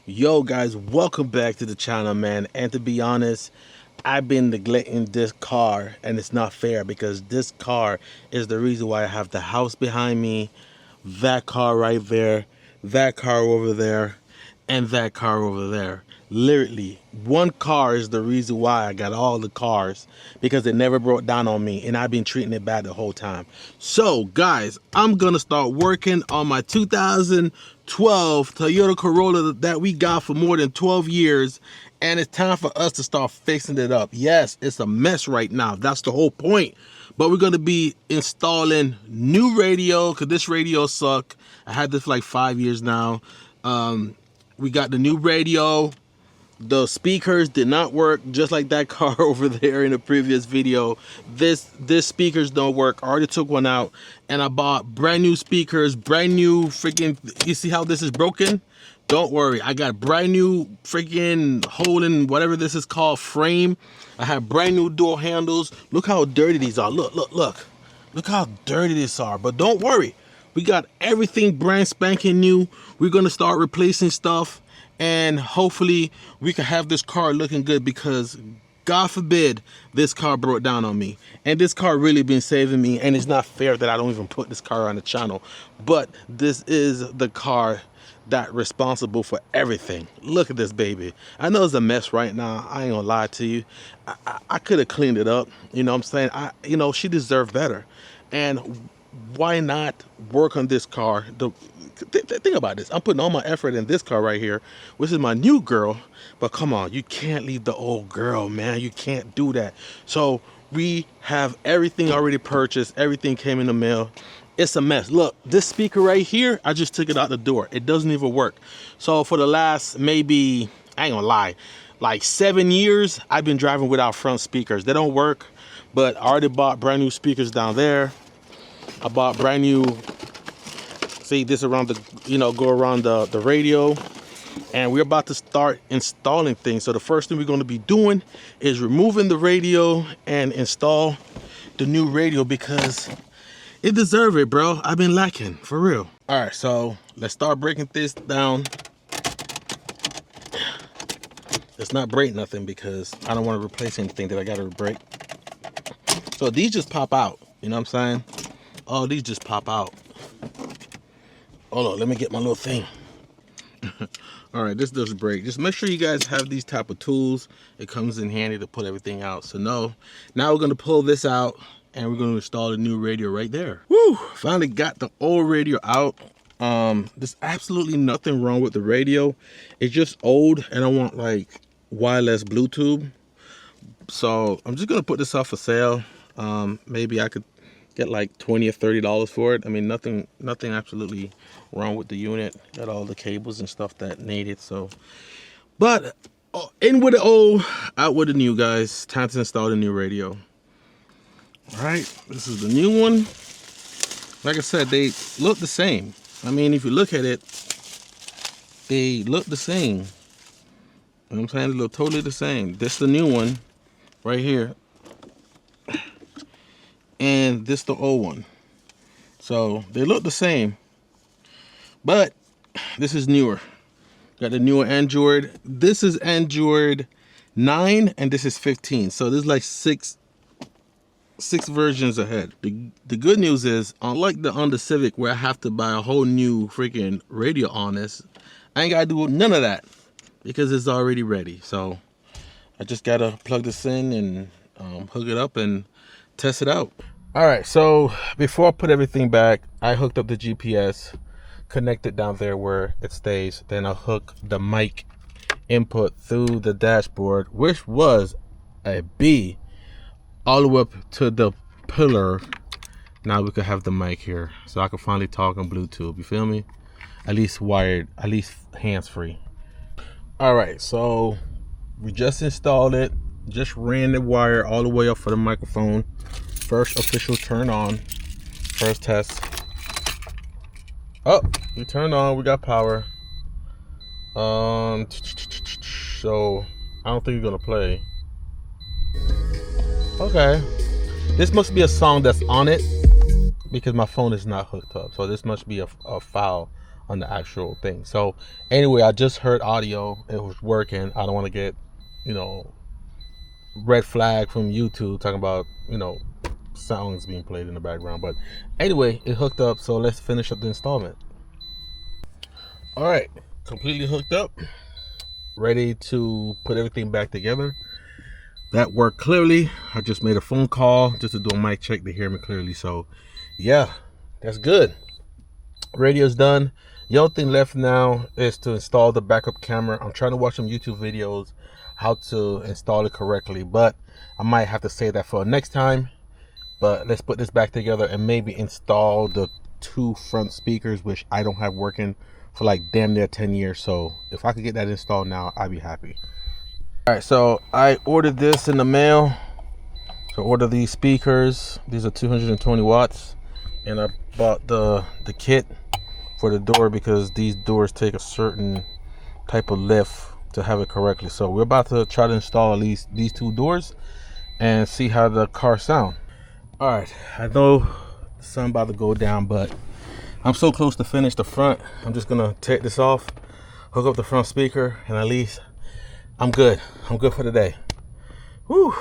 Yo guys, welcome back to the channel, man. And to be honest, I've been neglecting this car, and it's not fair because this car is the reason why I have the house behind me, that car right there, that car over there, and that car over there. Literally, one car is the reason why I got all the cars, because it never broke down on me, and I've been treating it bad the whole time. So guys, I'm gonna start working on my 2012 Toyota Corolla that we got for more than 12 years, and it's time for us to start fixing it up. Yes, it's a mess right now. That's the whole point. But we're gonna be installing new radio, because this radio suck. I had this for like 5 years now. We got the new radio. The speakers did not work, just like that car over there in the previous video. This speakers don't work. I already took one out, and I bought brand new speakers, brand new freaking. You see how this is broken? Don't worry, I got brand new freaking hole in whatever this is called frame. I have brand new door handles. Look how dirty these are. Look how dirty these are. But don't worry, we got everything brand spanking new. We're gonna start replacing stuff, and hopefully we can have this car looking good, because God forbid this car broke down on me. And this car really been saving me, and it's not fair that I don't even put this car on the channel. But this is the car that responsible for everything. Look at this baby. I know it's a mess right now. I ain't gonna lie to you. I could have cleaned it up. You know what I'm saying? She deserved better. And why not work on this car? Think about this. I'm putting all my effort in this car right here, which is my new girl. But come on, you can't leave the old girl, man. You can't do that. So we have everything already purchased. Everything came in the mail. It's a mess. Look, this speaker right here, I just took it out the door. It doesn't even work. So for the last maybe, I ain't gonna lie, like 7 years, I've been driving without front speakers. They don't work, but I already bought brand new speakers down there. I bought brand new, see this around the, go around the radio. And we're about to start installing things. So the first thing we're going to be doing is removing the radio and install the new radio, because it deserves it, bro. I've been lacking, for real. All right, so let's start breaking this down. Let's not break nothing, because I don't want to replace anything that I got to break. So these just pop out, you know what I'm saying? Oh, these just pop out. Hold on, let me get my little thing. All right, this does break. Just make sure you guys have these type of tools. It comes in handy to pull everything out. So now we're gonna pull this out, and we're gonna install a new radio right there. Woo! Finally got the old radio out. There's absolutely nothing wrong with the radio. It's just old, and I want like wireless Bluetooth. So I'm just gonna put this up for sale. Maybe I could get like $20 or $30 for it. I mean, nothing absolutely wrong with the unit. Got all the cables and stuff that needed. So, but in with the old, out with the new, guys. Time to install the new radio. All right, this is the new one. Like I said, they look the same. I mean, if you look at it, they look the same. You know what I'm saying? They look totally the same. This is the new one right here, and this the old one. So they look the same, but this is newer. Got the newer Android. This is Android 9, and this is 15. So there's like six versions ahead. The good news is, unlike the Honda Civic where I have to buy a whole new freaking radio on this, I ain't gotta do none of that, because it's already ready. So I just gotta plug this in and hook it up and test it out. All right, so before I put everything back, I hooked up the GPS, connected down there where it stays. Then I hook the mic input through the dashboard, which was a B, all the way up to the pillar. Now we could have the mic here, so I can finally talk on Bluetooth. You feel me? At least wired, at least hands-free. All right, so we just installed it. Just ran the wire all the way up for the microphone. First official turn on. First test. Oh, we turned on. We got power. So I don't think you're gonna play. Okay, this must be a song that's on it, because my phone is not hooked up. So this must be a file on the actual thing. So anyway, I just heard audio. It was working. I don't want to get, you know, red flag from YouTube talking about, you know, songs being played in the background. But anyway, it hooked up. So let's finish up the installment. All right, completely hooked up, ready to put everything back together. That worked clearly. I just made a phone call just to do a mic check to hear me clearly. So yeah, that's good. Radio's done. The only thing left now is to install the backup camera. I'm trying to watch some YouTube videos how to install it correctly, but I might have to say that for next time. But let's put this back together and maybe install the 2 front speakers, which I don't have working for like damn near 10 years. So if I could get that installed now, I'd be happy. All right, so I ordered this in the mail. So order these speakers. These are 220 watts, and I bought the kit for the door because these doors take a certain type of lift to have it correctly. So we're about to try to install at least these 2 doors and see how the car sound. All right, I know the sun about to go down, but I'm so close to finish the front. I'm just gonna take this off, hook up the front speaker, and at least I'm good. I'm good for the day. Whew.